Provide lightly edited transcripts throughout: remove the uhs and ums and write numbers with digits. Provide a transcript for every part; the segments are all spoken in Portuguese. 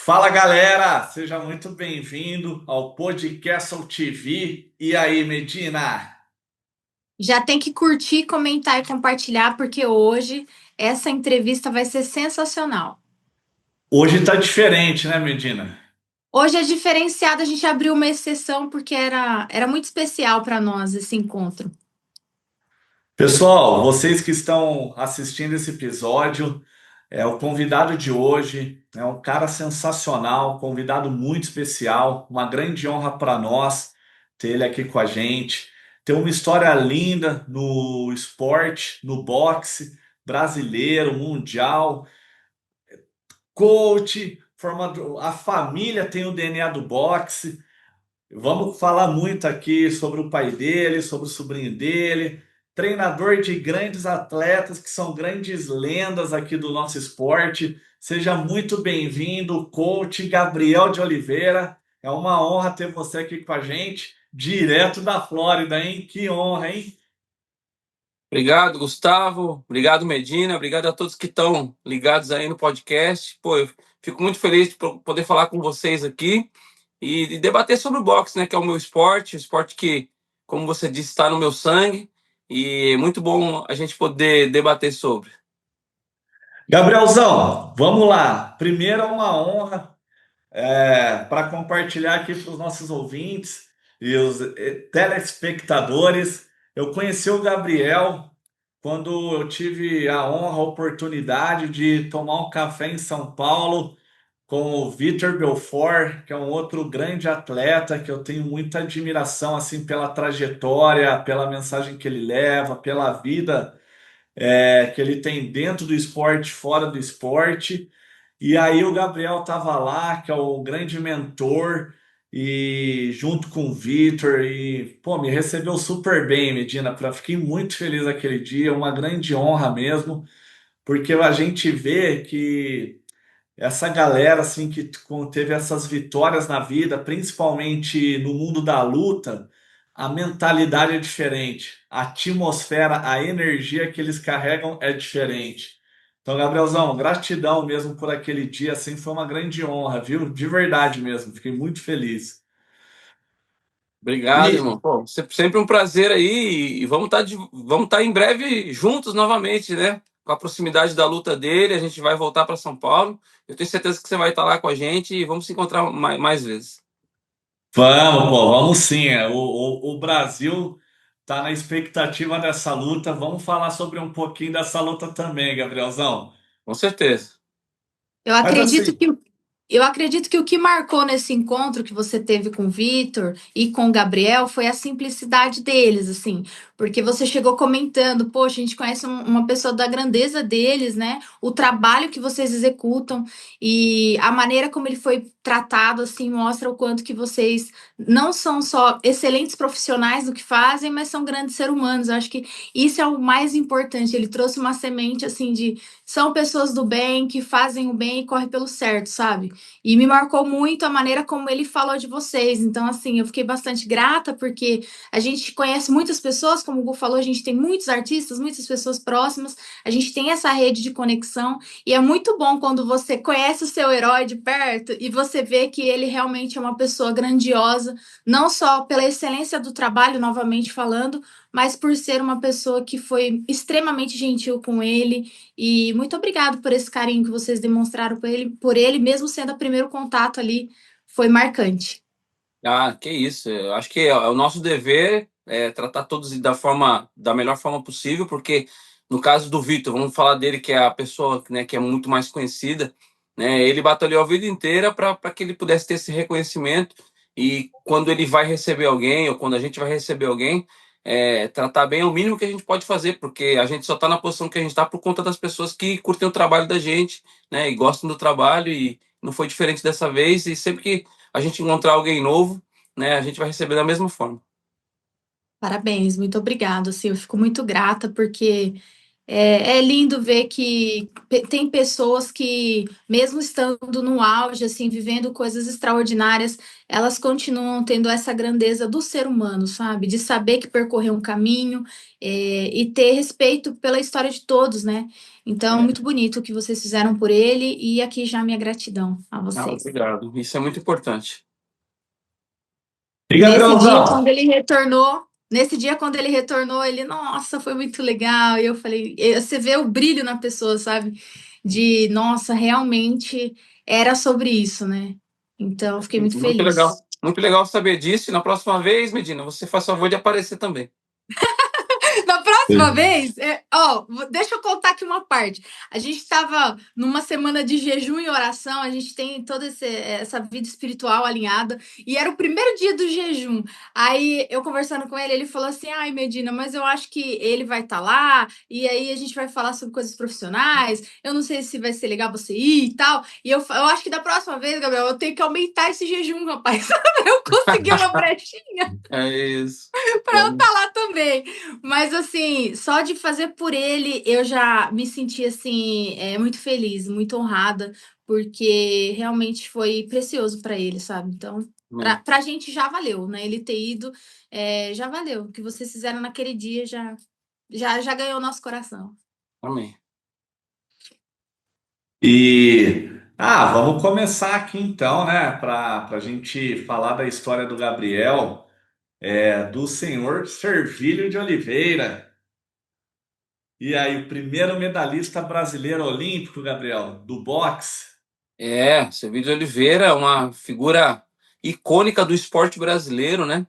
Fala galera, seja muito bem-vindo ao Podcast TV. E aí, Medina? Já tem que curtir, comentar e compartilhar, porque hoje essa entrevista vai ser sensacional. Hoje tá diferente, né, Medina? Hoje é diferenciado, a gente abriu uma exceção porque era muito especial para nós esse encontro. Pessoal, vocês que estão assistindo esse episódio, o convidado de hoje é um cara sensacional, um convidado muito especial, uma grande honra para nós ter ele aqui com a gente. Tem uma história linda no esporte, no boxe brasileiro, mundial. Coach, formador, a família tem o DNA do boxe. Vamos falar muito aqui sobre o pai dele, sobre o sobrinho dele, treinador de grandes atletas que são grandes lendas aqui do nosso esporte. Seja muito bem-vindo, coach Gabriel de Oliveira. É uma honra ter você aqui com a gente, direto da Flórida, hein? Que honra, hein? Obrigado, Gustavo. Obrigado, Medina. Obrigado a todos que estão ligados aí no podcast. Pô, eu fico muito feliz de poder falar com vocês aqui e debater sobre o boxe, né? Que é o meu esporte, o esporte que, como você disse, está no meu sangue. E é muito bom a gente poder debater sobre. Gabrielzão, vamos lá. Primeiro é uma honra para compartilhar aqui para os nossos ouvintes e os telespectadores. Eu conheci o Gabriel quando eu tive a honra, a oportunidade de tomar um café em São Paulo com o Vitor Belfort, que é um outro grande atleta que eu tenho muita admiração assim pela trajetória, pela mensagem que ele leva, pela vida que ele tem dentro do esporte, fora do esporte. E aí o Gabriel estava lá, que é o grande mentor, e junto com o Vitor, e pô, me recebeu super bem, Medina. Fiquei muito feliz aquele dia, uma grande honra mesmo, porque a gente vê que essa galera assim que teve essas vitórias na vida, principalmente no mundo da luta, a mentalidade é diferente, a atmosfera, a energia que eles carregam é diferente. Então, Gabrielzão, gratidão mesmo por aquele dia, assim, foi uma grande honra, viu? De verdade mesmo, fiquei muito feliz. Obrigado, E irmão. Pô, sempre um prazer aí e vamos estar em breve juntos novamente, né? Com a proximidade da luta dele, a gente vai voltar para São Paulo. Eu tenho certeza que você vai estar lá com a gente e vamos se encontrar mais vezes. vamos, pô, vamos sim. O Brasil tá na expectativa dessa luta. Vamos falar sobre um pouquinho dessa luta também, Gabrielzão. Com certeza. Eu Mas acredito assim, que eu acredito que o que marcou nesse encontro que você teve com o Vitor e com o Gabriel foi a simplicidade deles, assim, porque você chegou comentando, poxa, a gente conhece uma pessoa da grandeza deles, né? O trabalho que vocês executam e a maneira como ele foi tratado, assim, mostra o quanto que vocês não são só excelentes profissionais do que fazem, mas são grandes seres humanos. Eu acho que isso é o mais importante. Ele trouxe uma semente, assim, de são pessoas do bem, que fazem o bem e correm pelo certo, sabe? E me marcou muito a maneira como ele falou de vocês. Então, assim, eu fiquei bastante grata, porque a gente conhece muitas pessoas, como o Gu falou, a gente tem muitos artistas, muitas pessoas próximas, a gente tem essa rede de conexão, e é muito bom quando você conhece o seu herói de perto e você vê que ele realmente é uma pessoa grandiosa, não só pela excelência do trabalho, novamente falando, mas por ser uma pessoa que foi extremamente gentil com ele. E muito obrigado por esse carinho que vocês demonstraram por ele, mesmo sendo o primeiro contato ali, foi marcante. Ah, que isso. Eu acho que é o nosso dever é tratar todos da melhor forma possível, porque no caso do Vitor, vamos falar dele que é a pessoa, né, que é muito mais conhecida, né? Ele batalhou a vida inteira para que ele pudesse ter esse reconhecimento e quando ele vai receber alguém ou quando a gente vai receber alguém, tratar bem é o mínimo que a gente pode fazer, porque a gente só está na posição que a gente está por conta das pessoas que curtem o trabalho da gente, né, e gostam do trabalho e não foi diferente dessa vez e sempre que a gente encontrar alguém novo, né, a gente vai receber da mesma forma. Parabéns, muito obrigado. Assim, eu fico muito grata porque É lindo ver que tem pessoas que, mesmo estando no auge, assim, vivendo coisas extraordinárias, elas continuam tendo essa grandeza do ser humano, sabe? De saber que percorreu um caminho, e ter respeito pela história de todos, né? Então, É. muito bonito o que vocês fizeram por ele, e aqui já minha gratidão a Ah, vocês. obrigado. Isso é muito importante. E Nesse dia, Gabrielzão? quando ele retornou, ele, nossa, foi muito legal. E eu falei, você vê o brilho na pessoa, sabe? De, nossa, realmente era sobre isso, né? Então, eu fiquei muito Muito feliz. legal. Muito legal saber disso. E na próxima vez, Medina, você faz favor de aparecer também. Da próxima vez, deixa eu contar aqui uma parte. A gente estava numa semana de jejum e oração, a gente tem toda essa vida espiritual alinhada, e era o primeiro dia do jejum. Aí eu conversando com ele, ele falou assim: ai, Medina, mas eu acho que ele vai estar lá, e aí a gente vai falar sobre coisas profissionais. Eu não sei se vai ser legal você ir e tal. E eu acho que da próxima vez, Gabriel, eu tenho que aumentar esse jejum, rapaz. Eu consegui uma brechinha É isso. para eu estar lá também. Mas assim, só de fazer por ele, eu já me senti assim, muito feliz, muito honrada, porque realmente foi precioso para ele, sabe? Então, Amém. para a gente já valeu, né? Ele ter ido, já valeu. O que vocês fizeram naquele dia já ganhou nosso coração. Amém. Vamos começar aqui então, né? Para a gente falar da história do Gabriel, do senhor Servílio de Oliveira. E aí, o primeiro medalhista brasileiro olímpico, Gabriel, do boxe. Servílio de Oliveira é uma figura icônica do esporte brasileiro, né?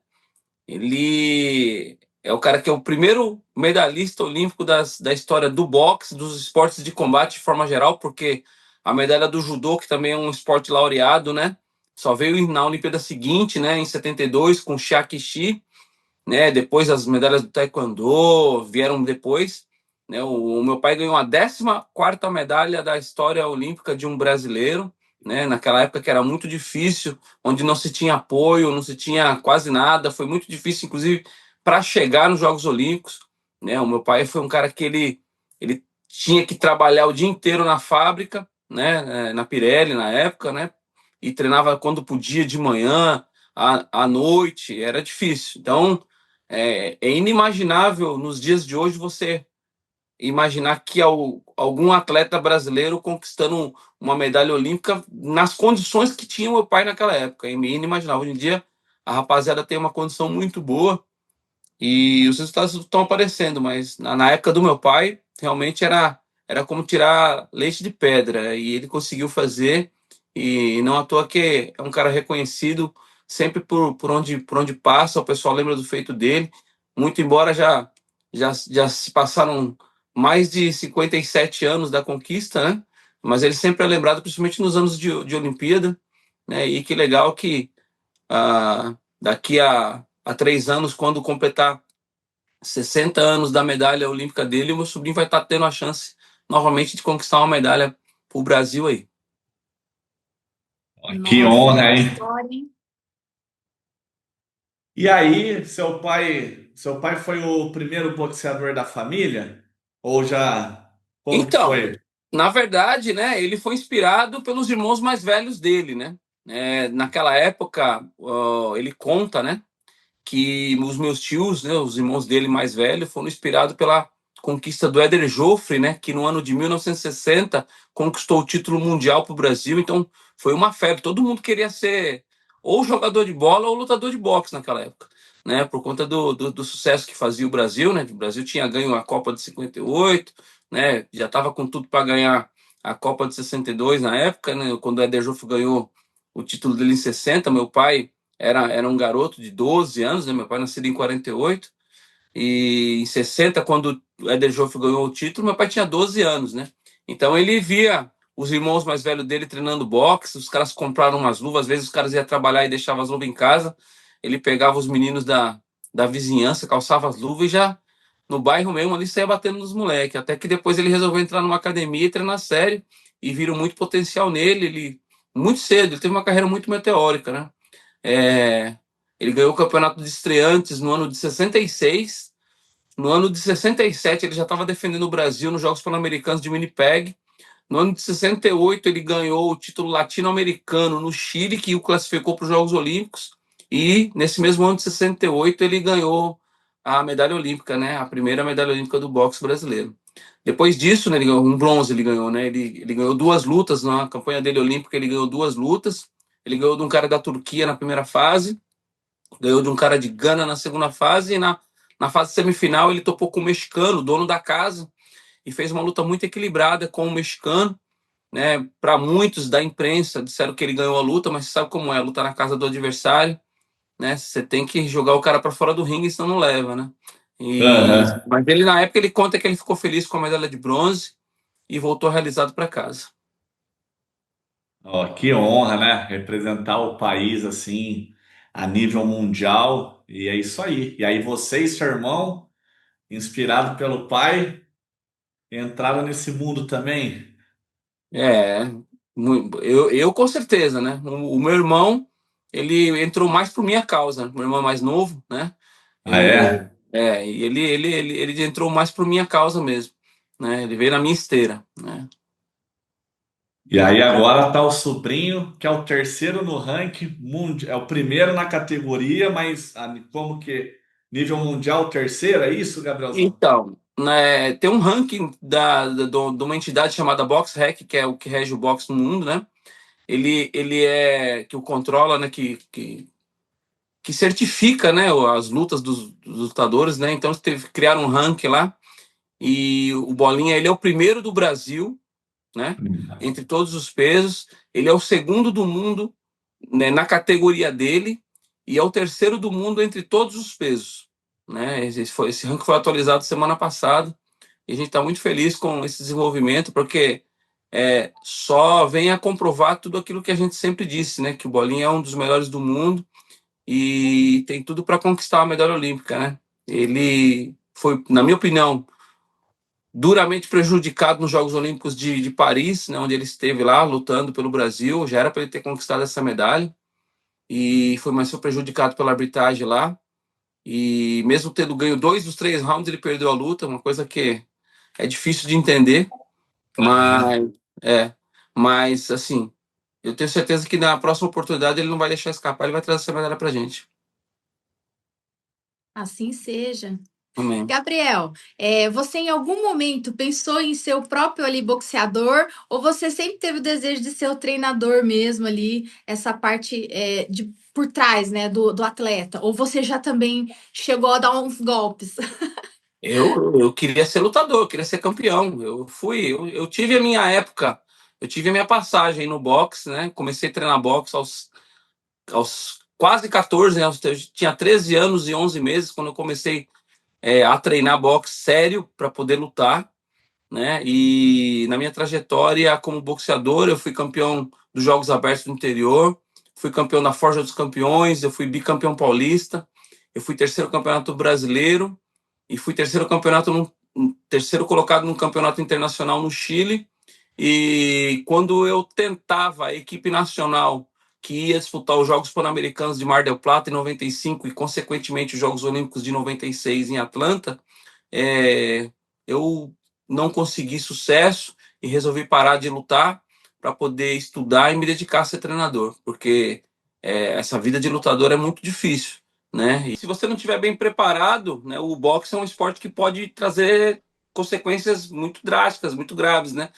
Ele é o cara que é o primeiro medalhista olímpico da história do boxe, dos esportes de combate de forma geral, porque a medalha do judô, que também é um esporte laureado, né? Só veio na Olimpíada seguinte, né, em 72, com Shakichi, né? Depois as medalhas do taekwondo vieram depois, né? O meu pai ganhou a 14ª medalha da história olímpica de um brasileiro, né? Naquela época que era muito difícil, onde não se tinha apoio, não se tinha quase nada, foi muito difícil, inclusive, para chegar nos Jogos Olímpicos, né? O meu pai foi um cara que ele tinha que trabalhar o dia inteiro na fábrica, né? Na Pirelli na época, né? E treinava quando podia de manhã, à noite, era difícil. Então é inimaginável nos dias de hoje você imaginar que algum atleta brasileiro conquistando uma medalha olímpica nas condições que tinha o meu pai naquela época. É inimaginável. Hoje em dia, a rapaziada tem uma condição muito boa e os resultados estão aparecendo, mas na época do meu pai, realmente era como tirar leite de pedra, e ele conseguiu fazer, e não à toa que é um cara reconhecido sempre por onde passa, o pessoal lembra do feito dele, muito embora já se passaram mais de 57 anos da conquista, né? Mas ele sempre é lembrado, principalmente nos anos de Olimpíada, né? E que legal que daqui a 3 anos, quando completar 60 anos da medalha olímpica dele, o meu sobrinho vai estar tendo a chance novamente de conquistar uma medalha para o Brasil aí. Que Nossa, e honra, a hein? história, hein? E aí, seu pai foi o primeiro boxeador da família? Ou já, como que Então, foi? na verdade, né, ele foi inspirado pelos irmãos mais velhos dele, né? Naquela época, ele conta, né, que os meus tios, né, os irmãos dele mais velhos, foram inspirados pela conquista do Éder Joffre, né, que no ano de 1960 conquistou o título mundial para o Brasil. Então, foi uma febre. Todo mundo queria ser ou jogador de bola ou lutador de boxe naquela época, né, por conta do sucesso que fazia o Brasil, né? O Brasil tinha ganho a Copa de 58, né, já estava com tudo para ganhar a Copa de 62 na época, né, quando o Éder Joffre ganhou o título dele em 60. Meu pai era um garoto de 12 anos, né? Meu pai nascido em 48. E em 60, quando o Éder Joffre ganhou o título, meu pai tinha 12 anos, né? Então ele via os irmãos mais velhos dele treinando boxe, os caras compraram umas luvas, às vezes os caras iam trabalhar e deixavam as luvas em casa, ele pegava os meninos da vizinhança, calçava as luvas e já no bairro mesmo ali saía batendo nos moleques, até que depois ele resolveu entrar numa academia e treinar sério, e viram muito potencial nele, ele muito cedo, ele teve uma carreira muito meteórica, né? É, ele ganhou o campeonato de estreantes no ano de 66, No ano de 67, ele já estava defendendo o Brasil nos Jogos Pan-Americanos de Winnipeg. No ano de 68, ele ganhou o título latino-americano no Chile, que o classificou para os Jogos Olímpicos. E nesse mesmo ano de 68, ele ganhou a medalha olímpica, né? A primeira medalha olímpica do boxe brasileiro. Depois disso, né, ele ganhou um bronze, ele ganhou, né? Ele ganhou duas lutas na campanha dele olímpica, ele ganhou duas lutas. Ele ganhou de um cara da Turquia na primeira fase, ganhou de um cara de Gana na segunda fase, e na fase semifinal ele topou com o mexicano, dono da casa, e fez uma luta muito equilibrada com o mexicano, né? Para muitos da imprensa disseram que ele ganhou a luta, mas você sabe como é, lutar na casa do adversário, né? Você tem que jogar o cara para fora do ringue, senão não leva, né? Aham. Mas ele na época ele conta que ele ficou feliz com a medalha de bronze e voltou realizado para casa. Ó, que honra, né? Representar o país assim a nível mundial. E é isso aí. E aí você e seu irmão, inspirado pelo pai, entraram nesse mundo também. É, eu com certeza, né? O meu irmão, ele entrou mais por minha causa, meu irmão mais novo, né? Ah, é? E ele entrou mais por minha causa mesmo, né? Ele veio na minha esteira, né? E aí agora tá o sobrinho, que é o terceiro no ranking mundial, é o primeiro na categoria, mas como que nível mundial o terceiro, é isso, Gabrielzão? Então, né, tem um ranking de uma entidade chamada BoxRec, que é o que rege o boxe no mundo, né? Ele é que o controla, né? Que certifica, né? As lutas dos lutadores, né? Então, teve que criar um ranking lá. E o Bolinha, ele é o primeiro do Brasil, né? Entre todos os pesos. Ele é o segundo do mundo, né, na categoria dele e é o terceiro do mundo entre todos os pesos, né? Esse ranking foi atualizado semana passada e a gente está muito feliz com esse desenvolvimento porque só vem a comprovar tudo aquilo que a gente sempre disse, né? Que o Bolinha é um dos melhores do mundo e tem tudo para conquistar a medalha olímpica, né? Ele foi, na minha opinião, duramente prejudicado nos Jogos Olímpicos de Paris, né, onde ele esteve lá lutando pelo Brasil. Já era para ele ter conquistado essa medalha e foi mais prejudicado pela arbitragem lá. E mesmo tendo ganho dois dos três rounds, ele perdeu a luta, uma coisa que é difícil de entender, Aham. mas é, mas assim, eu tenho certeza que na próxima oportunidade ele não vai deixar escapar, ele vai trazer essa medalha pra gente. Assim seja. Amém. Gabriel, você em algum momento pensou em ser o próprio ali boxeador ou você sempre teve o desejo de ser o treinador mesmo ali, essa parte de por trás, né, do atleta? Ou você já também chegou a dar uns golpes? Eu queria ser lutador, eu queria ser campeão. Eu tive a minha época, eu tive a minha passagem no boxe, né? Comecei a treinar boxe aos quase 14, né? Eu tinha 13 anos e 11 meses quando eu comecei a treinar boxe sério para poder lutar, né? E na minha trajetória como boxeador, eu fui campeão dos Jogos Abertos do Interior, fui campeão da Forja dos Campeões, eu fui bicampeão paulista, eu fui terceiro campeonato brasileiro e fui terceiro colocado no campeonato internacional no Chile. E quando eu tentava a equipe nacional que ia disputar os Jogos Pan-Americanos de Mar del Plata em 95 e consequentemente os Jogos Olímpicos de 96 em Atlanta, eu não consegui sucesso e resolvi parar de lutar para poder estudar e me dedicar a ser treinador, porque essa vida de lutador é muito difícil, né? E se você não estiver bem preparado, né, o boxe é um esporte que pode trazer consequências muito drásticas, muito graves, né?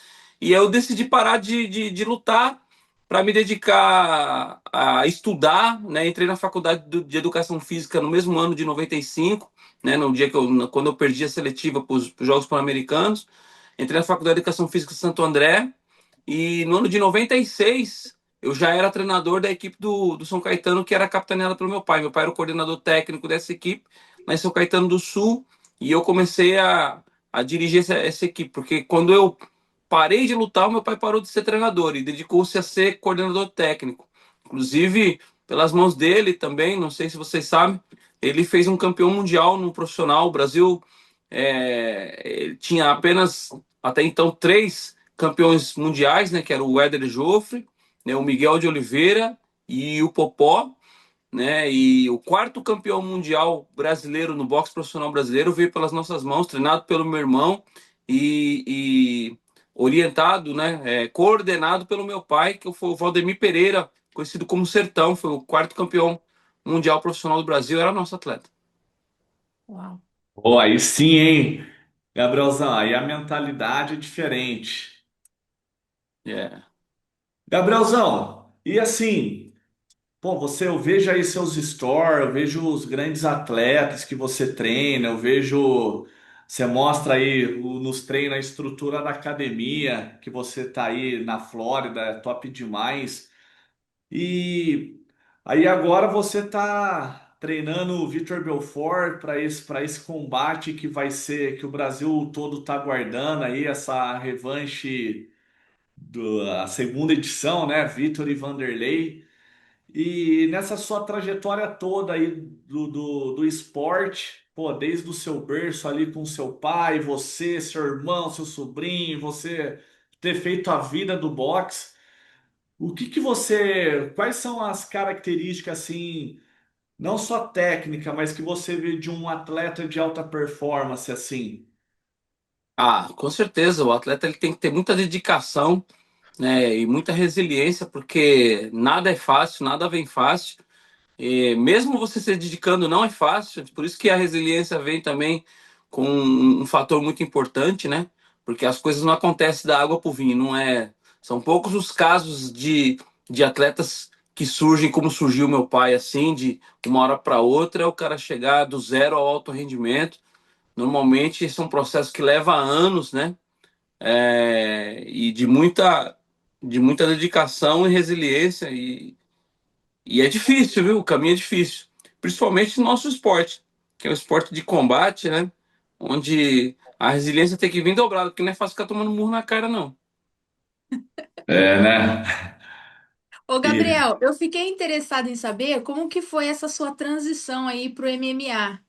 E eu decidi parar de lutar para me dedicar a estudar, né? Entrei na faculdade de educação física no mesmo ano de 95, né? No dia quando eu perdi a seletiva para os Jogos Pan-Americanos. Entrei na faculdade de educação física de Santo André e no ano de 96 eu já era treinador da equipe do São Caetano, que era capitaneada pelo meu pai. Meu pai era o coordenador técnico dessa equipe, lá em São Caetano do Sul, e eu comecei a dirigir essa equipe, porque quando eu parei de lutar, meu pai parou de ser treinador e dedicou-se a ser coordenador técnico. Inclusive, pelas mãos dele também, não sei se vocês sabem, ele fez um campeão mundial no profissional. O Brasil tinha apenas, até então, três campeões mundiais, né, que era o Éder Joffre, né, o Miguel de Oliveira e o Popó, né? E o quarto campeão mundial brasileiro no boxe profissional brasileiro veio pelas nossas mãos, treinado pelo meu irmão e orientado, né? Coordenado pelo meu pai, que foi o Valdemir Pereira, conhecido como Sertão, foi o quarto campeão mundial profissional do Brasil, era nosso atleta. Uau. Pô, aí sim, hein, Gabrielzão, aí a mentalidade é diferente. É. Gabrielzão, e assim, pô, eu vejo aí seus stories, eu vejo os grandes atletas que você treina, eu vejo, você mostra aí nos treinos a estrutura da academia, que você tá aí na Flórida, é top demais. E aí agora você tá treinando o Vitor Belfort para esse combate que vai ser, que o Brasil todo tá aguardando aí, essa revanche a segunda edição, né? Vitor e Vanderlei. E nessa sua trajetória toda aí do esporte, pô, desde o seu berço ali com seu pai, você, seu irmão, seu sobrinho, você ter feito a vida do boxe, quais são as características assim, não só técnica, mas que você vê de um atleta de alta performance assim? Ah, com certeza, o atleta ele tem que ter muita dedicação, né, e muita resiliência, porque nada é fácil, nada vem fácil. E mesmo você se dedicando, não é fácil, por isso que a resiliência vem também com um fator muito importante, né? Porque as coisas não acontecem da água para o vinho, não é. São poucos os casos de atletas que surgem como surgiu meu pai, assim, de uma hora para outra, o cara chegar do zero ao alto rendimento. Normalmente esse é um processo que leva anos, né? E de muita dedicação e resiliência e é difícil, viu? O caminho é difícil. Principalmente no nosso esporte, que é o esporte de combate, né? Onde a resiliência tem que vir dobrada, porque não é fácil ficar tomando murro na cara, não. É, né? Ô, E, Gabriel, eu fiquei interessada em saber como que foi essa sua transição aí pro MMA.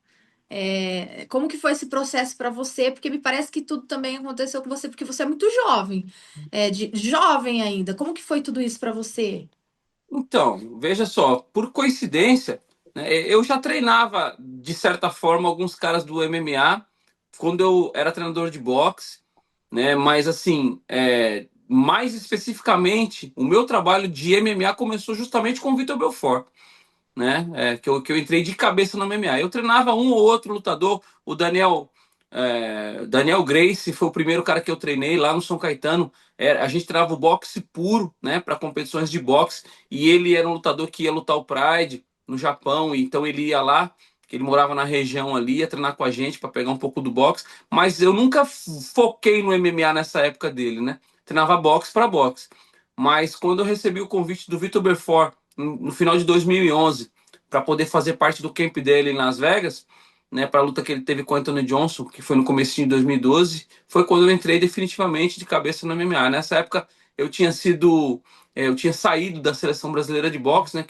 Como que foi esse processo para você? Porque me parece que tudo também aconteceu com você, porque você é muito jovem, jovem ainda. Como que foi tudo isso para você? Então, veja só, por coincidência, né, eu já treinava, de certa forma, alguns caras do MMA quando eu era treinador de boxe, né? Mas, assim, mais especificamente, o meu trabalho de MMA começou justamente com o Vitor Belfort, né? Que eu entrei de cabeça no MMA. Eu treinava um ou outro lutador, o Daniel Grace foi o primeiro cara que eu treinei lá no São Caetano. A gente treinava o boxe puro, né, para competições de boxe, e ele era um lutador que ia lutar o Pride no Japão, e então ele ia lá, que ele morava na região ali, ia treinar com a gente para pegar um pouco do boxe, mas eu nunca foquei no MMA nessa época dele, né? Treinava boxe para boxe. Mas quando eu recebi o convite do Vitor Belfort no final de 2011 para poder fazer parte do camp dele em Las Vegas, né, para a luta que ele teve com o Anthony Johnson, que foi no começo de 2012, foi quando eu entrei definitivamente de cabeça no MMA. Nessa época eu tinha saído da seleção brasileira de boxe, né,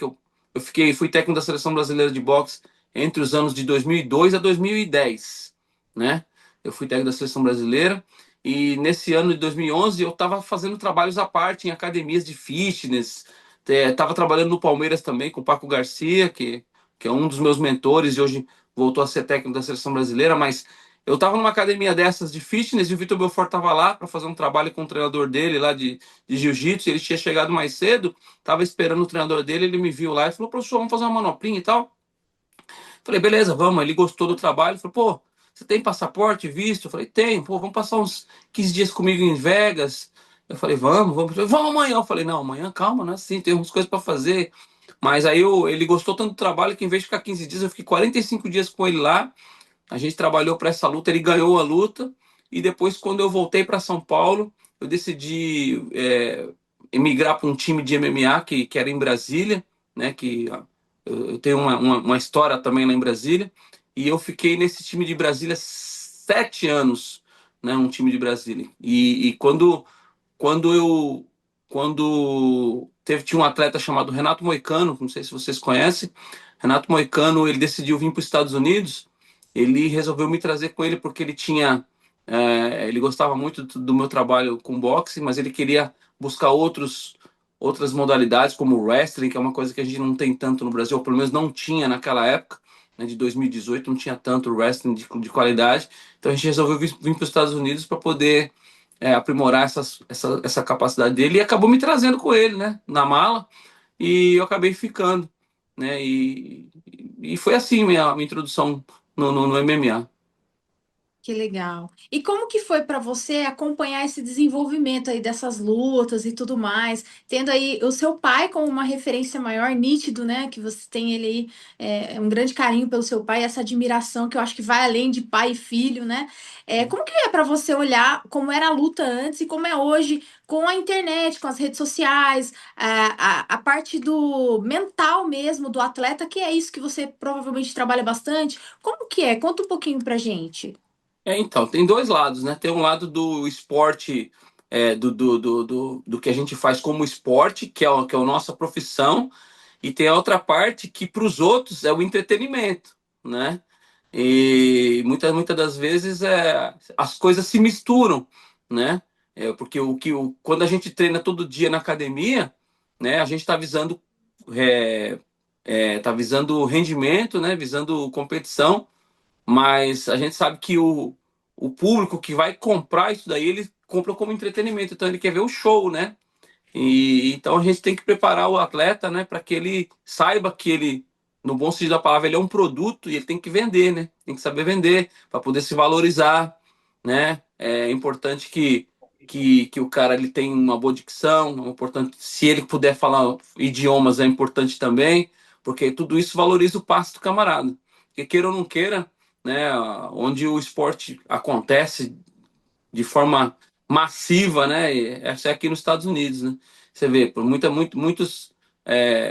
fui técnico da seleção brasileira de boxe entre os anos de 2002 a 2010, né? Eu fui técnico da seleção brasileira e nesse ano de 2011 eu estava fazendo trabalhos à parte em academias de fitness, estava trabalhando no Palmeiras também com o Paco Garcia, que é um dos meus mentores e hoje voltou a ser técnico da seleção brasileira, mas eu estava numa academia dessas de fitness e o Vitor Belfort estava lá para fazer um trabalho com o treinador dele lá de jiu-jitsu. Ele tinha chegado mais cedo, estava esperando o treinador dele, ele me viu lá e falou: professor, vamos fazer uma manoplinha e tal. Falei: beleza, vamos. Ele gostou do trabalho, falou: pô, você tem passaporte, visto? Eu falei: tenho, pô, vamos passar uns 15 dias comigo em Vegas. Eu falei: vamos. Vamos amanhã. Eu falei: não, amanhã, calma, né? Sim, tem umas coisas para fazer. Mas aí ele gostou tanto do trabalho que em vez de ficar 15 dias, eu fiquei 45 dias com ele lá. A gente trabalhou para essa luta, ele ganhou a luta. E depois, quando eu voltei para São Paulo, eu decidi emigrar para um time de MMA que era em Brasília, né? Eu tenho uma história também lá em Brasília. E eu fiquei nesse time de Brasília 7 anos, né? Um time de Brasília. E quando eu tinha um atleta chamado Renato Moicano, não sei se vocês conhecem. Renato Moicano, ele decidiu vir para os Estados Unidos. Ele resolveu me trazer com ele porque ele gostava muito do meu trabalho com boxe, mas ele queria buscar outras modalidades, como o wrestling, que é uma coisa que a gente não tem tanto no Brasil, ou pelo menos não tinha naquela época, né, de 2018, não tinha tanto wrestling de qualidade. Então a gente resolveu vir para os Estados Unidos para poder aprimorar essa capacidade dele e acabou me trazendo com ele, né, na mala, e eu acabei ficando, né, e foi assim minha introdução no MMA. Que legal. E como que foi para você acompanhar esse desenvolvimento aí dessas lutas e tudo mais, tendo aí o seu pai como uma referência maior, nítido, né? Que você tem ele aí, um grande carinho pelo seu pai, essa admiração que eu acho que vai além de pai e filho, né? Como que é para você olhar como era a luta antes e como é hoje com a internet, com as redes sociais, a parte do mental mesmo do atleta, que é isso que você provavelmente trabalha bastante. Como que é? Conta um pouquinho pra gente. Então, tem dois lados, né? Tem um lado do esporte, do que a gente faz como esporte, que é a nossa profissão, e tem a outra parte que para os outros é o entretenimento, né? E muitas das vezes as coisas se misturam, né? Porque quando a gente treina todo dia na academia, né? A gente está é, tá visando rendimento, né? Visando competição, mas a gente sabe que o público que vai comprar isso daí, ele compra como entretenimento, então ele quer ver o show, né? E então a gente tem que preparar o atleta, né, para que ele saiba que ele, no bom sentido da palavra, ele é um produto e ele tem que vender, né? Tem que saber vender para poder se valorizar, né? É importante que o cara ele tenha uma boa dicção, é importante se ele puder falar idiomas é importante também, porque tudo isso valoriza o passe do camarada. Porque queira ou não queira, né, onde o esporte acontece de forma massiva, né? Essa é aqui nos Estados Unidos, né? Você vê, por muitos,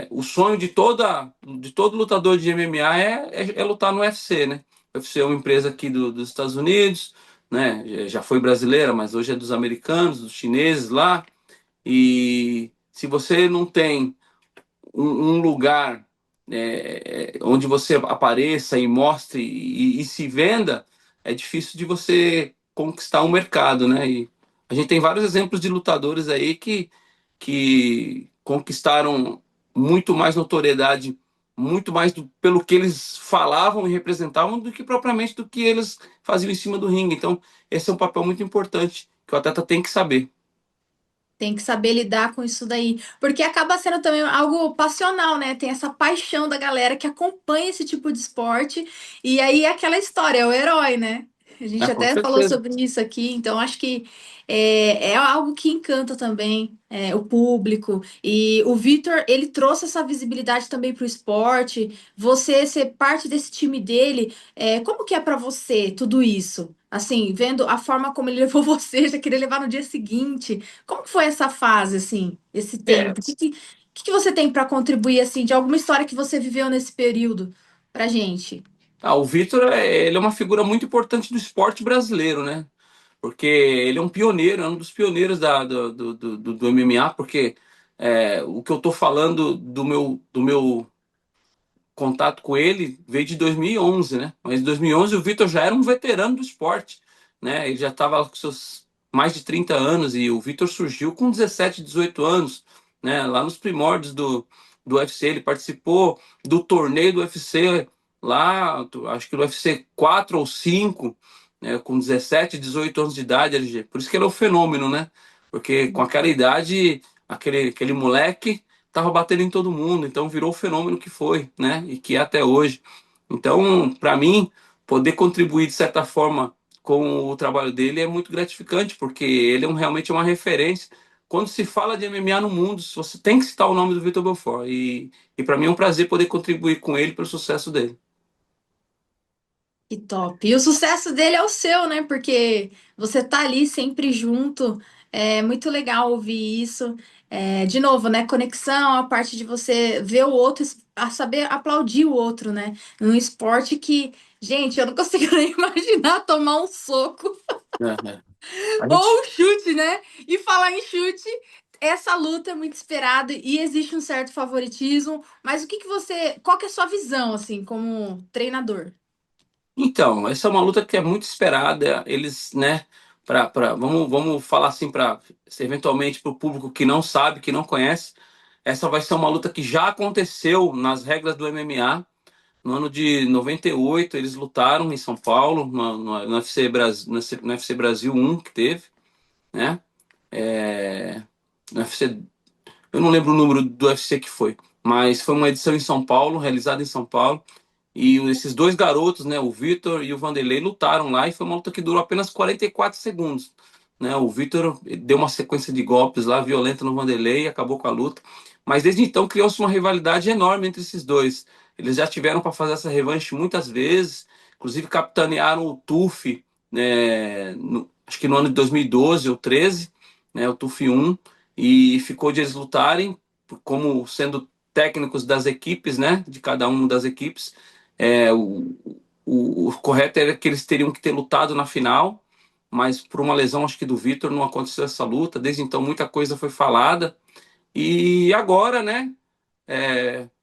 o sonho de todo lutador de MMA é lutar no UFC, né? O UFC é uma empresa aqui dos Estados Unidos, né? Já foi brasileira, mas hoje é dos americanos, dos chineses lá. E se você não tem um lugar onde você apareça e mostre e se venda, é difícil de você conquistar um mercado, né? E a gente tem vários exemplos de lutadores aí que conquistaram muito mais notoriedade, muito mais pelo que eles falavam e representavam do que propriamente do que eles faziam em cima do ringue. Então, esse é um papel muito importante que o atleta tem que saber. Tem que saber lidar com isso daí, porque acaba sendo também algo passional, né? Tem essa paixão da galera que acompanha esse tipo de esporte, e aí é aquela história, é o herói, né? A Ah, gente com até falou certeza. sobre isso aqui, então acho que é algo que encanta também o público. E o Vitor, ele trouxe essa visibilidade também para o esporte. Você ser parte desse time dele, como que é para você tudo isso? Assim, vendo a forma como ele levou você, já queria levar no dia seguinte. Como que foi essa fase, assim, esse É, tempo? O que você tem para contribuir, assim, de alguma história que você viveu nesse período pra gente? o Vitor, ele é uma figura muito importante do esporte brasileiro, né? Porque ele é um pioneiro, é um dos pioneiros do MMA, porque o que eu tô falando do meu contato com ele veio de 2011, né? Mas em 2011 o Vitor já era um veterano do esporte, né? Ele já estava com seus mais de 30 anos e o Vitor surgiu com 17, 18 anos, né? Lá nos primórdios do UFC, ele participou do torneio do UFC lá, acho que do UFC 4 ou 5, né? Com 17, 18 anos de idade, LG. Por isso que ele é um fenômeno, né? Porque com aquela idade, aquele moleque tava batendo em todo mundo, então virou o fenômeno que foi, né? E que é até hoje. Então, para mim, poder contribuir de certa forma com o trabalho dele é muito gratificante, porque ele realmente é uma referência. Quando se fala de MMA no mundo, você tem que citar o nome do Vitor Belfort. E para mim é um prazer poder contribuir com ele para o sucesso dele. Que top. E o sucesso dele é o seu, né? Porque você tá ali sempre junto. É muito legal ouvir isso. De novo, né? Conexão, a parte de você ver o outro, a saber aplaudir o outro, né? Num esporte que, gente, eu não consigo nem imaginar tomar um soco É. A gente ou um chute, né? E falar em chute, essa luta é muito esperada e existe um certo favoritismo. Mas qual que é a sua visão, assim, como treinador? Então, essa é uma luta que é muito esperada. Eles, né? vamos falar assim para eventualmente para o público que não sabe, que não conhece, essa vai ser uma luta que já aconteceu nas regras do MMA. No ano de 98, eles lutaram em São Paulo, no UFC Brasil, no UFC Brasil 1 que teve, né? É, no UFC, eu não lembro o número do UFC que foi, mas foi uma edição em São Paulo, realizada em São Paulo. E esses dois garotos, né, o Vitor e o Vanderlei, lutaram lá e foi uma luta que durou apenas 44 segundos. Né? O Vitor deu uma sequência de golpes lá, violenta no Vanderlei e acabou com a luta. Mas desde então criou-se uma rivalidade enorme entre esses dois. Eles já tiveram para fazer essa revanche muitas vezes, inclusive capitanearam o TUF, né, acho que no ano de 2012 ou 13, né, o TUF 1, e ficou de eles lutarem como sendo técnicos das equipes, né, de cada uma das equipes. É, o correto era que eles teriam que ter lutado na final, mas por uma lesão, acho que do Vitor, não aconteceu essa luta. Desde então, muita coisa foi falada. E agora, né,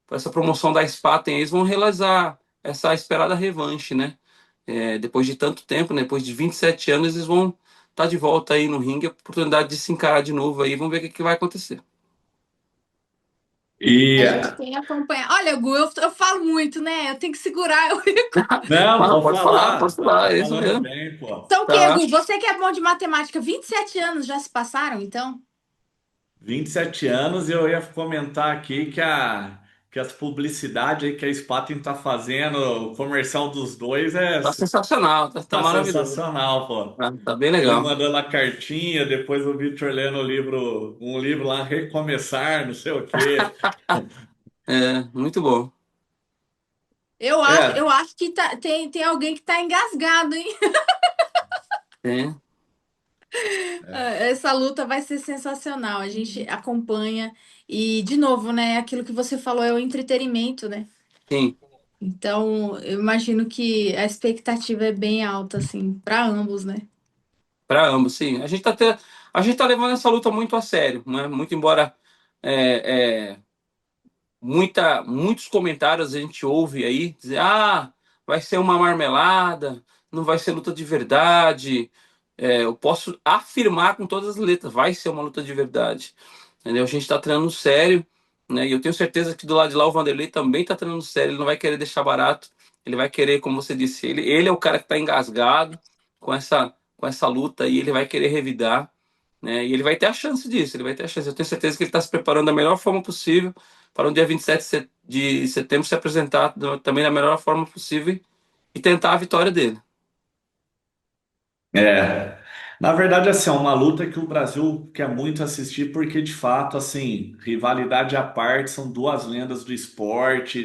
com essa promoção da Spaten, eles vão realizar essa esperada revanche, né? Depois de tanto tempo, né, depois de 27 anos, eles vão estar de volta aí no ringue, a oportunidade de se encarar de novo aí, vamos ver o que vai acontecer. E A gente tem acompanhado. Olha, Gu, eu falo muito, né? Eu tenho que segurar. não, Ah, pode tá falar, é isso falando mesmo. bem, pô. Então, o quê, Tá. Gu? Você que é bom de matemática, 27 anos já se passaram, então? 27 anos, e eu ia comentar aqui que as publicidades aí que a Spaten tá fazendo, o comercial dos dois Tá sensacional, tá tá maravilhoso. sensacional, pô. Tá bem Ele legal. mandando a cartinha, depois o Victor lendo o livro, um livro lá, Recomeçar, não sei o quê. Muito bom. É, Eu acho que tem alguém que tá engasgado, hein? É, Essa luta vai ser sensacional. A gente acompanha. E, de novo, né? Aquilo que você falou é o entretenimento, né? sim, Então, eu imagino que a expectativa é bem alta, assim, para ambos, né? para ambos, sim. A gente tá levando essa luta muito a sério, né? Muito embora é, é, muitos comentários a gente ouve aí dizer, vai ser uma marmelada, não vai ser luta de verdade. Eu posso afirmar com todas as letras, vai ser uma luta de verdade. Entendeu? A gente está treinando sério, né? E eu tenho certeza que do lado de lá o Vanderlei também está treinando sério, ele não vai querer deixar barato, ele vai querer, como você disse, ele é o cara que está engasgado com essa luta e ele vai querer revidar, né? E ele vai ter a chance disso, ele vai ter a chance. Eu tenho certeza que ele está se preparando da melhor forma possível para no dia 27 de setembro se apresentar também da melhor forma possível e tentar a vitória dele. é. Na verdade, assim, é uma luta que o Brasil quer muito assistir, porque de fato, assim, rivalidade à parte, são duas lendas do esporte,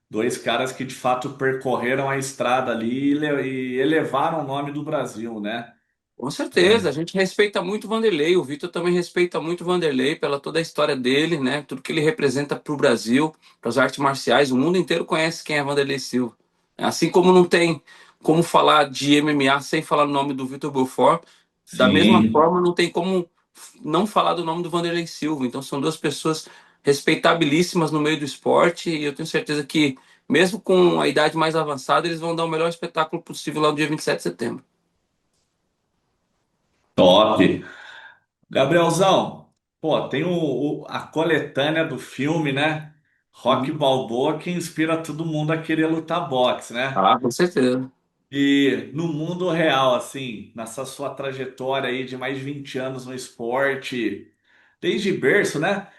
dois caras que de fato percorreram a estrada ali e elevaram o nome do Brasil, né? Com certeza, a gente respeita muito o Vanderlei, o Vitor também respeita muito o Vanderlei pela toda a história dele, né? Tudo que ele representa para o Brasil, para as artes marciais, o mundo inteiro conhece quem é Vanderlei Silva. Assim como não tem como falar de MMA sem falar o nome do Vitor Belfort, da mesma Sim. forma não tem como não falar do nome do Vanderlei Silva. Então são duas pessoas respeitabilíssimas no meio do esporte e eu tenho certeza que mesmo com a idade mais avançada, eles vão dar o melhor espetáculo possível lá no dia 27 de setembro. Top. Gabrielzão, pô, tem a coletânea do filme, né? Rock Uhum. Balboa que inspira todo mundo a querer lutar boxe, né? Ah, com certeza. E no mundo real, assim, nessa sua trajetória aí de mais de 20 anos no esporte, desde berço, né?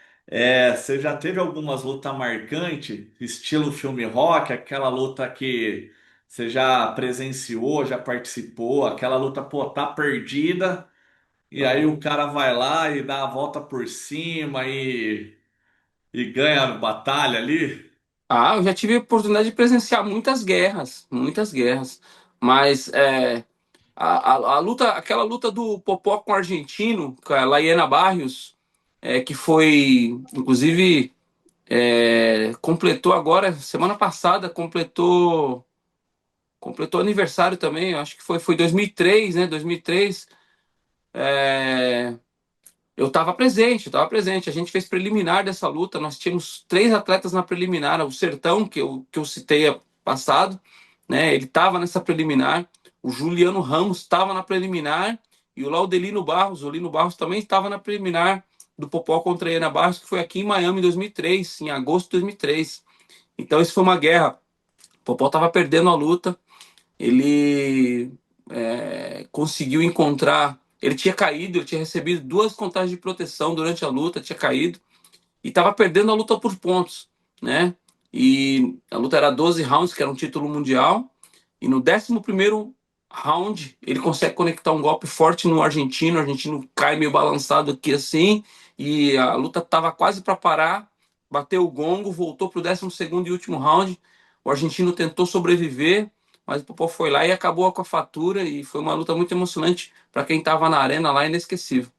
Você já teve algumas lutas marcantes, estilo filme rock, aquela luta que você já presenciou, já participou, aquela luta, pô, tá perdida. E aí o cara vai lá e dá a volta por cima e ganha a batalha ali. Eu já tive a oportunidade de presenciar muitas guerras, mas a luta, aquela luta do Popó com o argentino, com a Laiana Barrios, que foi, inclusive, completou agora, semana passada, completou aniversário também, acho que foi 2003, né? 2003, eu estava presente. A gente fez preliminar dessa luta. Nós tínhamos três atletas na preliminar. O Sertão, que eu citei passado, né? Ele estava nessa preliminar. o Juliano Ramos estava na preliminar e o Lino Barros também estava na preliminar do Popó contra a Ana Barros, que foi aqui em Miami em 2003, em agosto de 2003. Então isso foi uma guerra. O Popó estava perdendo a luta, ele conseguiu encontrar. Ele tinha caído, ele tinha recebido 2 contagens de proteção durante a luta, tinha caído e estava perdendo a luta por pontos, né? E a luta era 12 rounds, que era um título mundial. E no 11º round, ele consegue conectar um golpe forte no argentino. O argentino cai meio balançado aqui assim. E a luta estava quase para parar. Bateu o gongo, voltou para o 12º e último round. O argentino tentou sobreviver, mas o Popó foi lá e acabou com a fatura. E foi uma luta muito emocionante para quem estava na arena lá, inesquecível.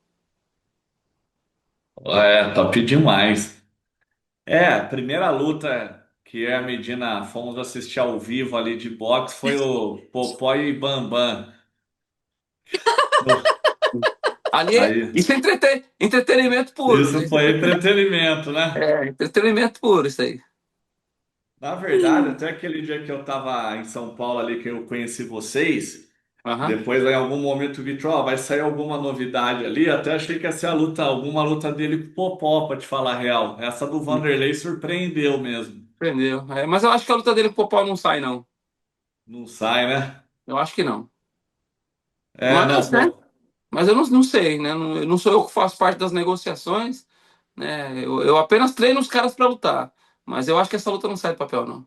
É, top demais. É, a primeira luta que eu e a Medina fomos assistir ao vivo ali de boxe foi o Popó e Bambam. Ali, Aí, isso é entretenimento puro, né? isso foi entretenimento, né? Entretenimento puro, isso aí. Na verdade, até aquele dia que eu tava em São Paulo ali que eu conheci vocês, Aham. depois em algum momento o Vitor, ó, vai sair alguma novidade ali, até achei que ia ser a luta, alguma luta dele com o Popó, pra te falar a real. Essa do Vanderlei surpreendeu mesmo. Entendeu? Mas eu acho que a luta dele com o Popó não sai, não. Não sai, né? Eu acho que não. É, Mas, não, né? pô. Mas eu não sei, né? Não sou eu que faço parte das negociações, né? Eu apenas treino os caras para lutar. Mas eu acho que essa luta não sai do papel, não.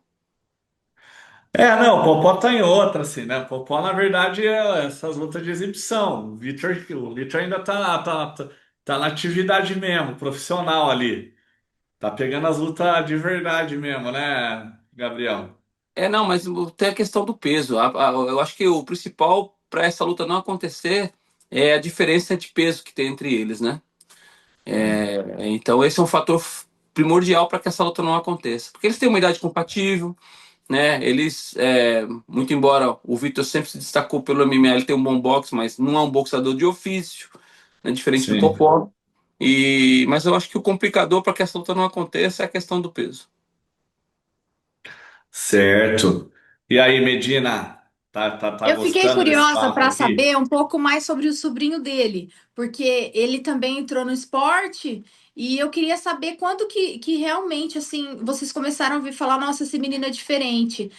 É, não, o Popó tá em outra, assim, né? O Popó, na verdade, é essas lutas de exibição. O Vitor ainda tá na atividade mesmo, profissional ali. Tá pegando as lutas de verdade mesmo, né, Gabriel? Não, mas tem a questão do peso. Eu acho que o principal para essa luta não acontecer é a diferença de peso que tem entre eles, né? Sim, Então esse é um fator primordial para que essa luta não aconteça. Porque eles têm uma idade compatível, né? Eles, muito embora o Vitor sempre se destacou pelo MMA, ele tem um bom boxe, mas não é um boxeador de ofício, né? Diferente do sim. Popó. Mas eu acho que o complicador para que essa luta não aconteça é a questão do peso. Certo. E aí, Medina, tá Eu fiquei gostando desse curiosa papo para aqui? saber um pouco mais sobre o sobrinho dele, porque ele também entrou no esporte e eu queria saber quando que realmente assim vocês começaram a ouvir falar, nossa, esse menino é diferente.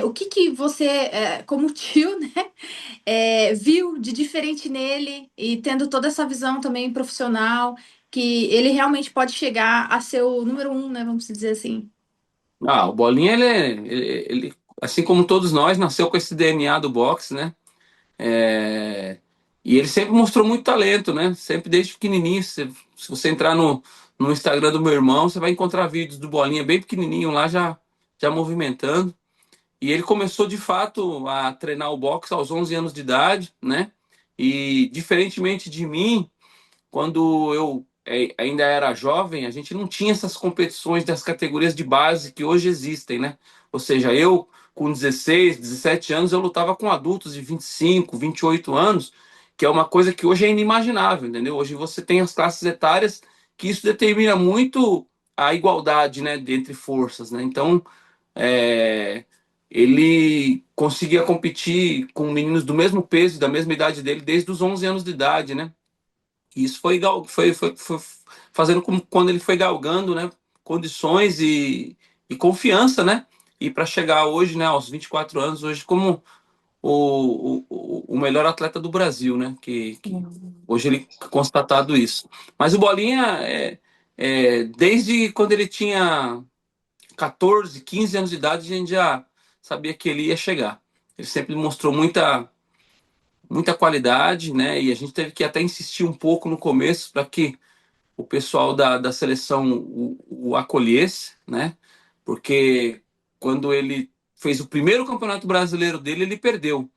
O que que você, como tio, né, viu de diferente nele e tendo toda essa visão também profissional, que ele realmente pode chegar a ser o número um, né, vamos dizer assim. O Bolinha, assim como todos nós, nasceu com esse DNA do boxe, né? É, E ele sempre mostrou muito talento, né? Sempre desde pequenininho. Se você entrar no Instagram do meu irmão, você vai encontrar vídeos do Bolinha bem pequenininho lá, já movimentando. E ele começou de fato a treinar o boxe aos 11 anos de idade, né? E diferentemente de mim, quando eu ainda era jovem, a gente não tinha essas competições das categorias de base que hoje existem, né? Ou seja, eu com 16, 17 anos, eu lutava com adultos de 25, 28 anos, que é uma coisa que hoje é inimaginável, entendeu? Hoje você tem as classes etárias que isso determina muito a igualdade, né, entre forças, né? Então, é, ele conseguia competir com meninos do mesmo peso, da mesma idade dele, desde os 11 anos de idade, né? E isso foi fazendo como quando ele foi galgando, né, condições e confiança, né? E para chegar hoje, né, aos 24 anos, hoje como o melhor atleta do Brasil, né? Que hoje ele é constatado isso. Mas o Bolinha, desde quando ele tinha 14, 15 anos de idade, a gente já sabia que ele ia chegar. Ele sempre mostrou muita qualidade, né? E a gente teve que até insistir um pouco no começo para que o pessoal da seleção o acolhesse, né? Porque quando ele fez o primeiro campeonato brasileiro dele, ele perdeu.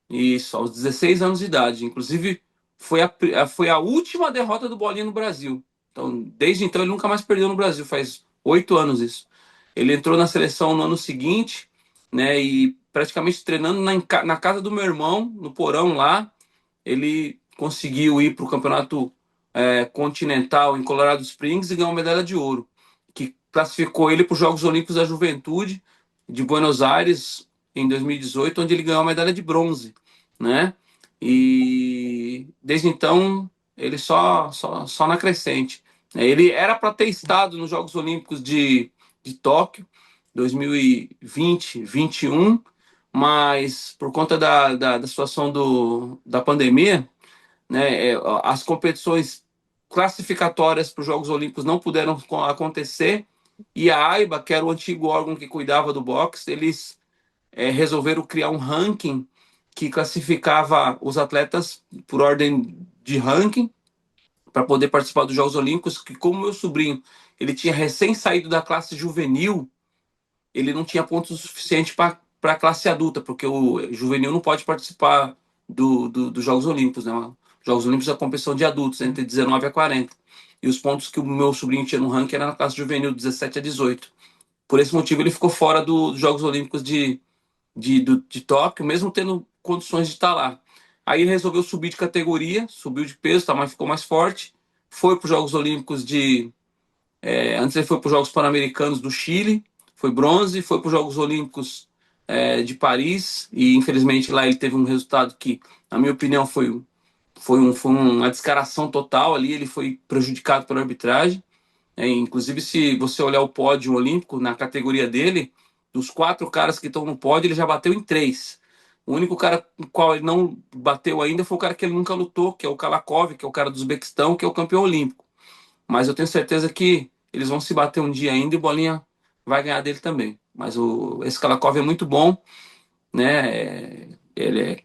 Isso, aos 16 anos de idade. Inclusive, foi a última derrota do Bolinha no Brasil. Então, desde então, ele nunca mais perdeu no Brasil. Faz 8 anos isso. Ele entrou na seleção no ano seguinte, né? E praticamente treinando na casa do meu irmão, no porão lá, ele conseguiu ir para o campeonato continental em Colorado Springs e ganhou medalha de ouro, que classificou ele para os Jogos Olímpicos da Juventude de Buenos Aires em 2018, onde ele ganhou a medalha de bronze. né? E desde então ele só na crescente. Ele era para ter estado nos Jogos Olímpicos de Tóquio 2020, 21, mas por conta da situação da pandemia, né, as competições classificatórias para os Jogos Olímpicos não puderam acontecer e a AIBA, que era o antigo órgão que cuidava do boxe, eles resolveram criar um ranking que classificava os atletas por ordem de ranking para poder participar dos Jogos Olímpicos, que como meu sobrinho ele tinha recém saído da classe juvenil, ele não tinha pontos suficientes para a classe adulta, porque o juvenil não pode participar dos Jogos Olímpicos, né? Os Jogos Olímpicos é a competição de adultos, entre 19 a 40. E os pontos que o meu sobrinho tinha no ranking era na classe juvenil, 17 a 18. Por esse motivo, ele ficou fora dos Jogos Olímpicos de Tóquio, mesmo tendo condições de estar lá. Aí ele resolveu subir de categoria, subiu de peso, tá, mas ficou mais forte. Foi para os Jogos Olímpicos antes ele foi para os Jogos Pan-Americanos do Chile, foi bronze, foi para os Jogos Olímpicos de Paris, e infelizmente lá ele teve um resultado que, na minha opinião, foi uma descaração total ali, ele foi prejudicado pela arbitragem. Inclusive, se você olhar o pódio olímpico na categoria dele, dos quatro caras que estão no pódio, ele já bateu em três. O único cara com o qual ele não bateu ainda foi o cara que ele nunca lutou, que é o Kalakov, que é o cara do Uzbequistão, que é o campeão olímpico. Mas eu tenho certeza que eles vão se bater um dia ainda e o Bolinha vai ganhar dele também. Mas esse Kalakov é muito bom, né? Ele é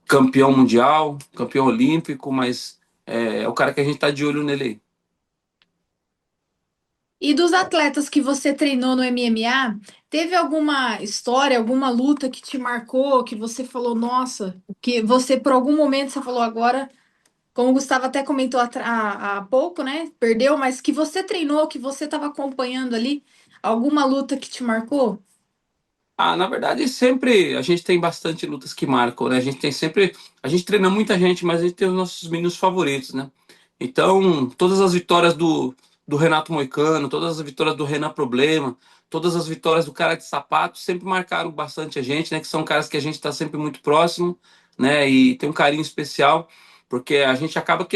campeão mundial, campeão olímpico, mas é o cara que a gente tá de olho nele aí. E dos atletas que você treinou no MMA, teve alguma história, alguma luta que te marcou, que você falou, nossa, que você por algum momento você falou agora, como o Gustavo até comentou há pouco, né? Perdeu, mas que você treinou, que você estava acompanhando ali, alguma luta que te marcou? Na verdade, sempre a gente tem bastante lutas que marcam, né? A gente tem sempre. A gente treina muita gente, mas a gente tem os nossos meninos favoritos, né? Então, todas as vitórias do Renato Moicano, todas as vitórias do Renan Problema, todas as vitórias do cara de sapato sempre marcaram bastante a gente, né? Que são caras que a gente está sempre muito próximo, né? E tem um carinho especial, porque a gente acaba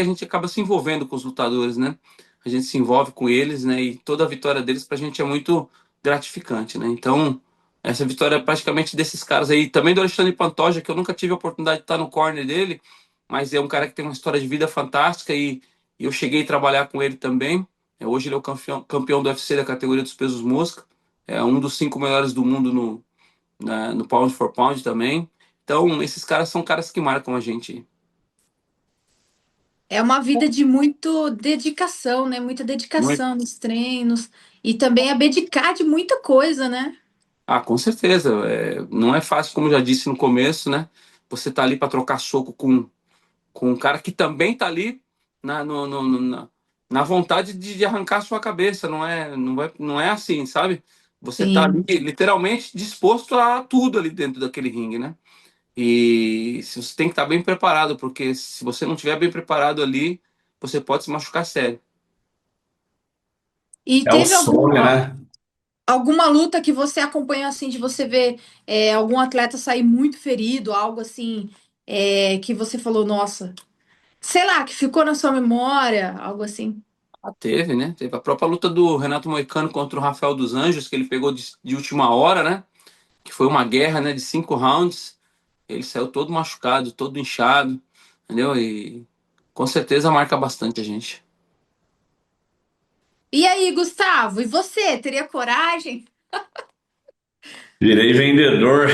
se envolvendo com os lutadores, né? A gente se envolve com eles, né? E toda a vitória deles pra gente é muito gratificante, né? Então. Essa vitória é praticamente desses caras aí. Também do Alexandre Pantoja, que eu nunca tive a oportunidade de estar no corner dele, mas é um cara que tem uma história de vida fantástica e eu cheguei a trabalhar com ele também. Hoje ele é o campeão do UFC da categoria dos pesos mosca. É um dos cinco melhores do mundo no Pound for Pound também. Então, esses caras são caras que marcam a gente. É uma vida de muito dedicação, né? Muita Muito. dedicação nos treinos e também abdicar de muita coisa, né? Com certeza. Não é fácil, como eu já disse no começo, né? Você tá ali para trocar soco com um cara que também tá ali na, no, no- no- na, na vontade de arrancar a sua cabeça. Não é assim, sabe? Você tá ali Sim. literalmente disposto a tudo ali dentro daquele ringue, né? E você tem que estar bem preparado, porque se você não estiver bem preparado ali, você pode se machucar sério. E É o teve sonho, né? alguma luta que você acompanhou assim, de você ver algum atleta sair muito ferido, algo assim, que você falou, nossa, sei lá, que ficou na sua memória, algo assim. Teve, né? Teve a própria luta do Renato Moicano contra o Rafael dos Anjos, que ele pegou de última hora, né? Que foi uma guerra, né, de 5 rounds. Ele saiu todo machucado, todo inchado, entendeu? E com certeza marca bastante a gente. E aí, Gustavo, e você, teria coragem? Virei vendedor.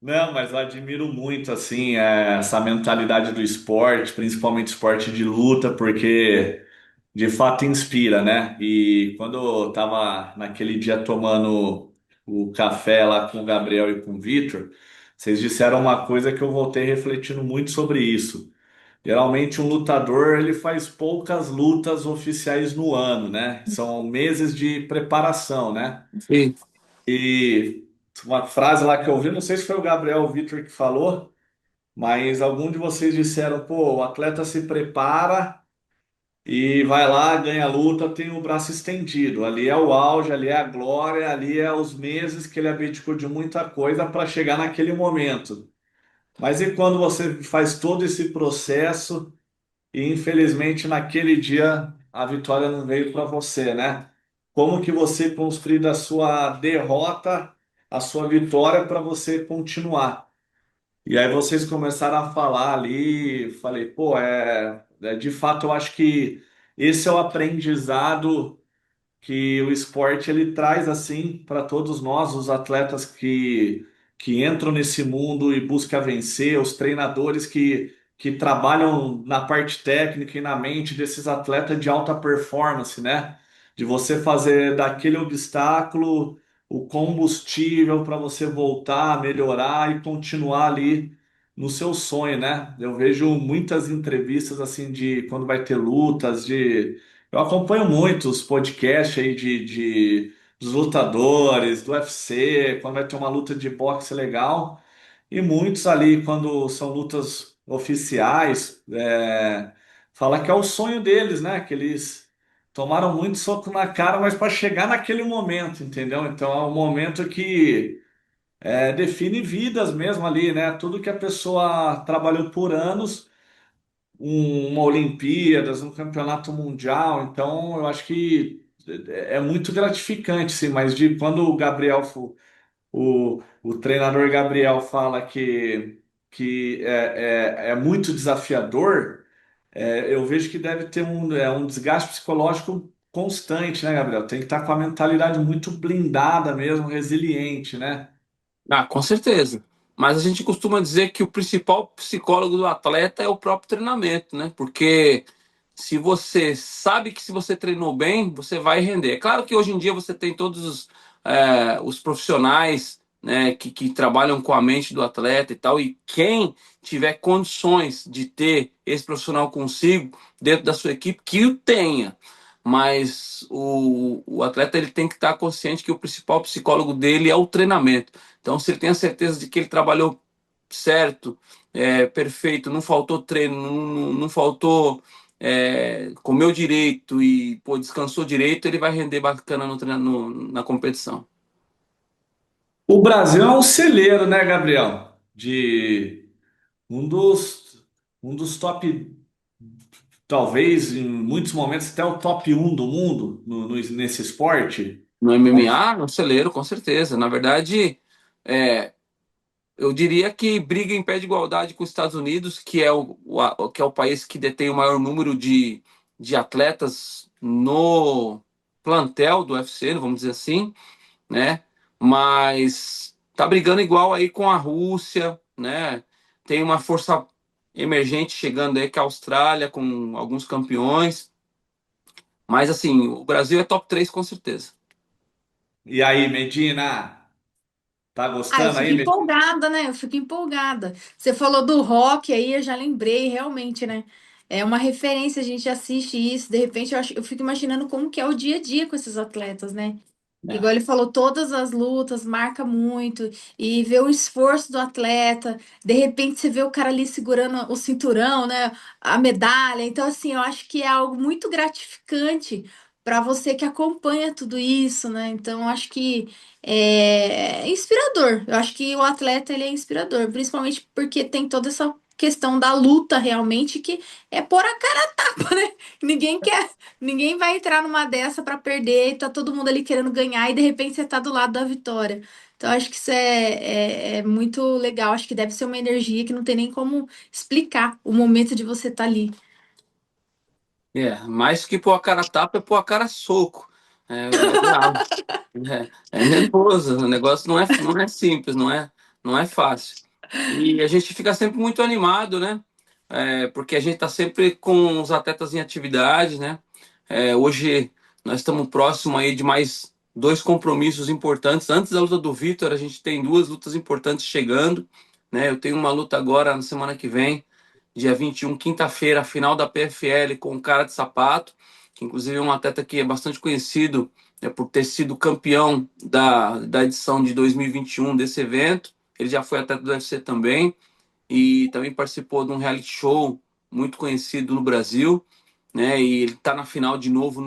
Não, mas eu admiro muito assim essa mentalidade do esporte, principalmente esporte de luta, porque de fato inspira, né? E quando eu tava naquele dia tomando o café lá com o Gabriel e com o Vitor, vocês disseram uma coisa que eu voltei refletindo muito sobre isso. Geralmente um lutador ele faz poucas lutas oficiais no ano, né? São meses de preparação, né? E, E uma frase lá que eu ouvi, não sei se foi o Gabriel ou o Vitor que falou, mas algum de vocês disseram, pô, o atleta se prepara e vai lá, ganha a luta, tem o braço estendido. Ali é o auge, ali é a glória, ali é os meses que ele abdicou de muita coisa para chegar naquele momento. Mas e quando você faz todo esse processo e infelizmente naquele dia a vitória não veio para você, né? Como que você construir da sua derrota a sua vitória para você continuar? E aí vocês começaram a falar ali, falei, pô, de fato eu acho que esse é o aprendizado que o esporte ele traz assim para todos nós, os atletas que entram nesse mundo e buscam vencer, os treinadores que trabalham na parte técnica e na mente desses atletas de alta performance, né? De você fazer daquele obstáculo o combustível para você voltar, melhorar e continuar ali no seu sonho, né? Eu vejo muitas entrevistas assim de quando vai ter lutas de eu acompanho muito os podcasts aí dos lutadores, do UFC, quando vai ter uma luta de boxe legal. E muitos ali, quando são lutas oficiais, fala que é o sonho deles, né? Que eles tomaram muito soco na cara, mas para chegar naquele momento, entendeu? Então é um momento que define vidas mesmo ali, né? Tudo que a pessoa trabalhou por anos uma Olimpíadas, um campeonato mundial. Então, eu acho que é muito gratificante, sim. Mas de quando o Gabriel, o treinador Gabriel fala que é muito desafiador, eu vejo que deve ter um desgaste psicológico constante, né, Gabriel? Tem que estar com a mentalidade muito blindada mesmo, resiliente, né? Ah, com certeza. Mas a gente costuma dizer que o principal psicólogo do atleta é o próprio treinamento, né? Porque se você sabe que se você treinou bem, você vai render. É claro que hoje em dia você tem todos os profissionais, né, que trabalham com a mente do atleta e tal, e quem tiver condições de ter esse profissional consigo dentro da sua equipe, que o tenha. Mas o atleta ele tem que estar consciente que o principal psicólogo dele é o treinamento. Então, se ele tem a certeza de que ele trabalhou certo, perfeito, não faltou treino, não faltou comeu direito e pô, descansou direito, ele vai render bacana na competição. O Brasil é um celeiro, né, Gabriel? De um dos, um dos top, talvez em muitos momentos até o top um do mundo nesse esporte. No MMA, no celeiro, com certeza. Na verdade, é, eu diria que briga em pé de igualdade com os Estados Unidos, que é o país que detém o maior número de atletas no plantel do UFC, vamos dizer assim, né? Mas tá brigando igual aí com a Rússia, né? Tem uma força emergente chegando aí que é a Austrália com alguns campeões, mas assim, o Brasil é top 3 com certeza. E aí, Medina, tá Ah, eu gostando fico aí, Medina? empolgada, né? Eu fico empolgada. Você falou do rock aí, eu já lembrei, realmente, né? É uma referência, a gente assiste isso, de repente eu fico imaginando como que é o dia a dia com esses atletas, né? É. Igual ele falou, todas as lutas marca muito e ver o esforço do atleta, de repente você vê o cara ali segurando o cinturão, né? A medalha. Então, assim, eu acho que é algo muito gratificante para você que acompanha tudo isso, né? Então, eu acho que é inspirador. Eu acho que o atleta ele é inspirador, principalmente porque tem toda essa questão da luta realmente que é pôr a cara a tapa, né? Ninguém quer, ninguém vai entrar numa dessa para perder, e tá todo mundo ali querendo ganhar e de repente você tá do lado da vitória. Então acho que isso é muito legal. Acho que deve ser uma energia que não tem nem como explicar o momento de você estar ali. Mais que pôr a cara a tapa é pôr a cara a soco. É bravo. É nervoso, o negócio não é simples, não é fácil. E a gente fica sempre muito animado, né? Porque a gente está sempre com os atletas em atividade, né? Hoje nós estamos próximo aí de mais dois compromissos importantes. Antes da luta do Vitor, a gente tem duas lutas importantes chegando, né? Eu tenho uma luta agora na semana que vem, dia 21, quinta-feira, a final da PFL com o Cara de Sapato, que inclusive é um atleta que é bastante conhecido por ter sido campeão da edição de 2021 desse evento. Ele já foi atleta do UFC também e também participou de um reality show muito conhecido no Brasil. né? E ele está na final de novo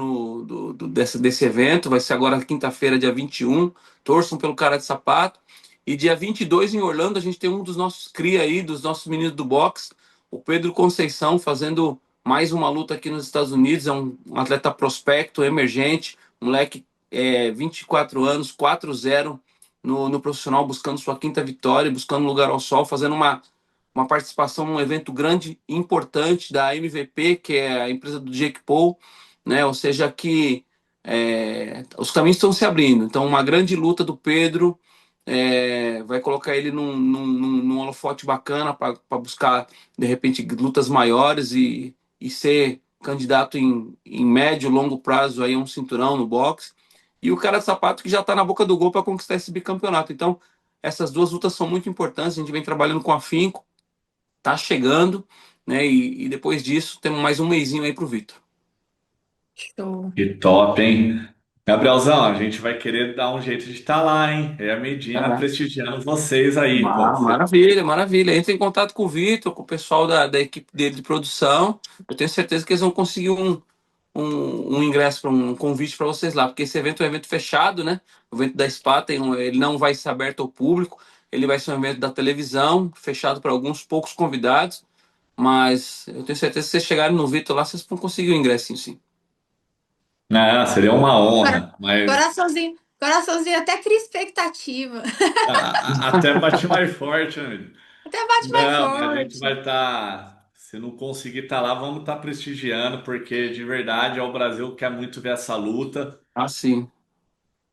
desse evento. Vai ser agora quinta-feira, dia 21. Torçam pelo Cara de Sapato. E dia 22 em Orlando, a gente tem um dos nossos cria aí, dos nossos meninos do boxe, o Pedro Conceição, fazendo mais uma luta aqui nos Estados Unidos. É um atleta prospecto, emergente, moleque, 24 anos, 4-0 no profissional, buscando sua quinta vitória, buscando lugar ao sol, fazendo uma participação num evento grande e importante da MVP, que é a empresa do Jake Paul, né? Ou seja, que os caminhos estão se abrindo. Então, uma grande luta do Pedro vai colocar ele num holofote bacana para buscar, de repente, lutas maiores e ser candidato em médio, longo prazo aí a um cinturão no boxe. E o cara de sapato que já está na boca do gol para conquistar esse bicampeonato. Então, essas duas lutas são muito importantes. A gente vem trabalhando com afinco, tá chegando, né? E depois disso, temos mais um mesinho aí pro Vitor. Show. Que top, hein? Gabrielzão, a gente vai querer dar um jeito de estar lá, hein? É a Medina É. prestigiando vocês aí, pô. Maravilha, maravilha. Entra em contato com o Vitor, com o pessoal da equipe dele de produção. Eu tenho certeza que eles vão conseguir um ingresso, para um convite para vocês lá, porque esse evento é um evento fechado, né? O evento da SPA ele não vai ser aberto ao público, ele vai ser um evento da televisão, fechado para alguns poucos convidados, mas eu tenho certeza que se vocês chegarem no Vitor lá, vocês vão conseguir o ingresso, sim. Ah, seria uma Cora- honra, mas Coraçãozinho, coraçãozinho até cria expectativa. até bate mais forte, amigo. Até bate mais Não, mas a gente forte. vai estar. Se não conseguir estar lá, vamos estar prestigiando, porque de verdade é o Brasil que quer muito ver essa luta. Ah, sim.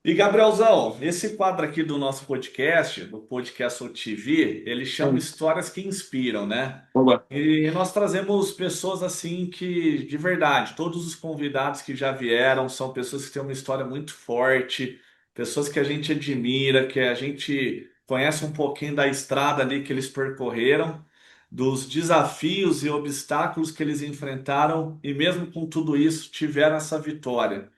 E Gabrielzão, esse quadro aqui do nosso podcast, do Podcast OTV, ele chama Histórias que Inspiram, né? Oba. E nós trazemos pessoas assim que, de verdade, todos os convidados que já vieram são pessoas que têm uma história muito forte, pessoas que a gente admira, que a gente conhece um pouquinho da estrada ali que eles percorreram, dos desafios e obstáculos que eles enfrentaram, e mesmo com tudo isso, tiveram essa vitória.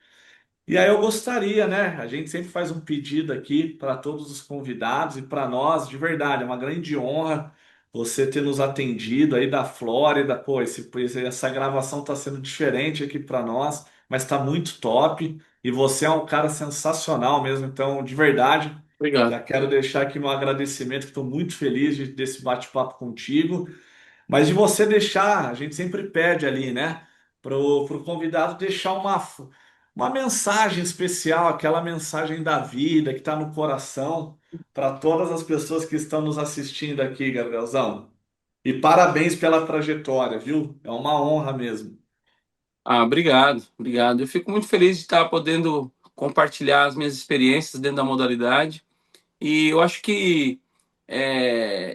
E aí eu gostaria, né? A gente sempre faz um pedido aqui para todos os convidados e para nós, de verdade, é uma grande honra você ter nos atendido aí da Flórida. Pô, essa gravação está sendo diferente aqui para nós, mas está muito top. E você é um cara sensacional mesmo. Então, de verdade, Obrigado. já quero deixar aqui meu agradecimento, que estou muito feliz desse bate-papo contigo. Mas de você deixar, a gente sempre pede ali, né, pro convidado deixar uma mensagem especial, aquela mensagem da vida que está no coração, para todas as pessoas que estão nos assistindo aqui, Gabrielzão. E parabéns pela trajetória, viu? É uma honra mesmo. Ah, obrigado, obrigado. Eu fico muito feliz de estar podendo compartilhar as minhas experiências dentro da modalidade. E eu acho que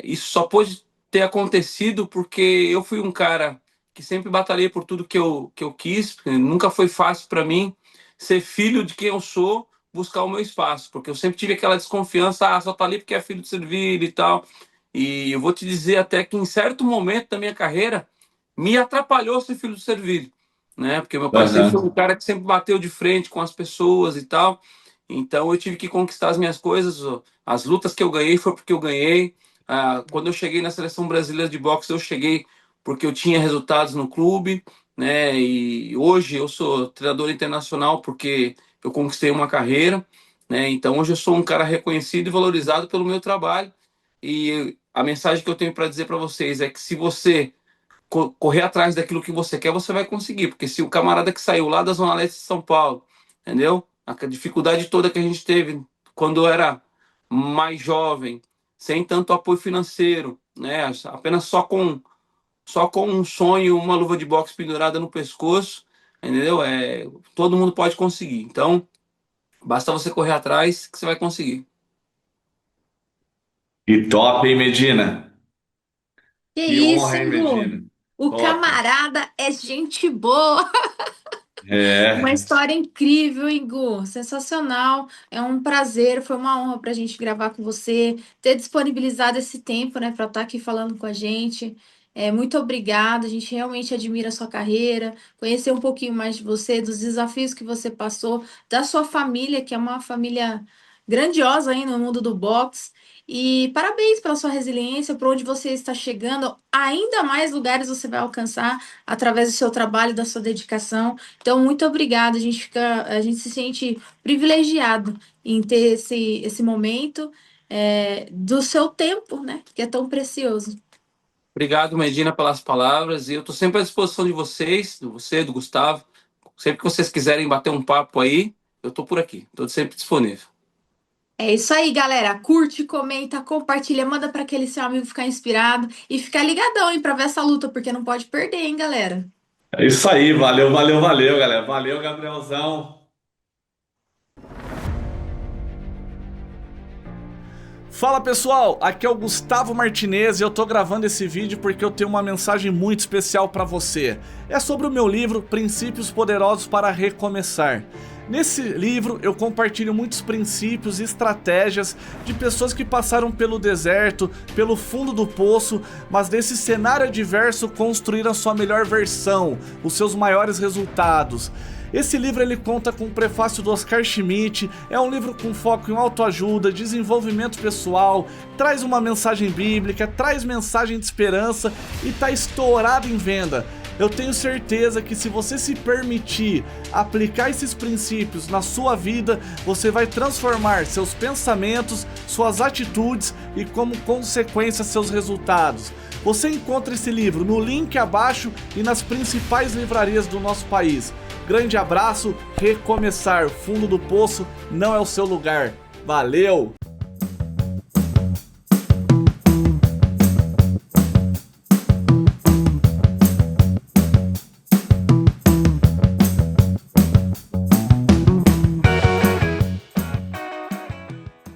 isso só pôde ter acontecido porque eu fui um cara que sempre batalhei por tudo que eu quis. Nunca foi fácil para mim ser filho de quem eu sou, buscar o meu espaço, porque eu sempre tive aquela desconfiança, só tá ali porque é filho de servir e tal. E eu vou te dizer até que em certo momento da minha carreira me atrapalhou ser filho de servir, né? Porque meu pai sempre foi um Aham. cara que sempre bateu de frente com as pessoas e tal. Então eu tive que conquistar as minhas coisas. As lutas que eu ganhei foi porque eu ganhei. Quando eu cheguei na seleção brasileira de boxe, eu cheguei porque eu tinha resultados no clube, né? E hoje eu sou treinador internacional porque eu conquistei uma carreira, né? Então hoje eu sou um cara reconhecido e valorizado pelo meu trabalho. E a mensagem que eu tenho para dizer para vocês é que se você correr atrás daquilo que você quer, você vai conseguir. Porque se o camarada que saiu lá da Zona Leste de São Paulo, entendeu? A dificuldade toda que a gente teve quando eu era mais jovem, sem tanto apoio financeiro, né? Apenas só com um sonho, uma luva de boxe pendurada no pescoço, entendeu? Todo mundo pode conseguir. Então, basta você correr atrás que você vai conseguir. E top, hein, Medina? Que Que isso, honra, hein, hein, Gu? Medina? O Top. camarada é gente boa. Uma É. história incrível, hein, Gu? Sensacional. É um prazer, foi uma honra para a gente gravar com você, ter disponibilizado esse tempo, né, para estar aqui falando com a gente. Muito obrigada. A gente realmente admira a sua carreira, conhecer um pouquinho mais de você, dos desafios que você passou, da sua família, que é uma família grandiosa aí no mundo do boxe. E parabéns pela sua resiliência, por onde você está chegando. Ainda mais lugares você vai alcançar através do seu trabalho, da sua dedicação. Então, muito obrigada. A gente se sente privilegiado em ter esse momento do seu tempo, né? Que é tão precioso. Obrigado, Medina, pelas palavras. E eu estou sempre à disposição de vocês, do você, do Gustavo. Sempre que vocês quiserem bater um papo aí, eu estou por aqui. Estou sempre disponível. É isso aí, galera. Curte, comenta, compartilha, manda para aquele seu amigo ficar inspirado e ficar ligadão, hein, para ver essa luta, porque não pode perder, hein, galera. É isso aí, valeu, valeu, valeu, galera. Valeu, Gabrielzão. Fala pessoal, aqui é o Gustavo Martinez e eu tô gravando esse vídeo porque eu tenho uma mensagem muito especial para você. É sobre o meu livro Princípios Poderosos para Recomeçar. Nesse livro eu compartilho muitos princípios e estratégias de pessoas que passaram pelo deserto, pelo fundo do poço, mas desse cenário adverso construíram a sua melhor versão, os seus maiores resultados. Esse livro ele conta com o prefácio do Oscar Schmidt, é um livro com foco em autoajuda, desenvolvimento pessoal, traz uma mensagem bíblica, traz mensagem de esperança e tá estourado em venda. Eu tenho certeza que se você se permitir aplicar esses princípios na sua vida, você vai transformar seus pensamentos, suas atitudes e como consequência seus resultados. Você encontra esse livro no link abaixo e nas principais livrarias do nosso país. Grande abraço, recomeçar, fundo do poço não é o seu lugar. Valeu!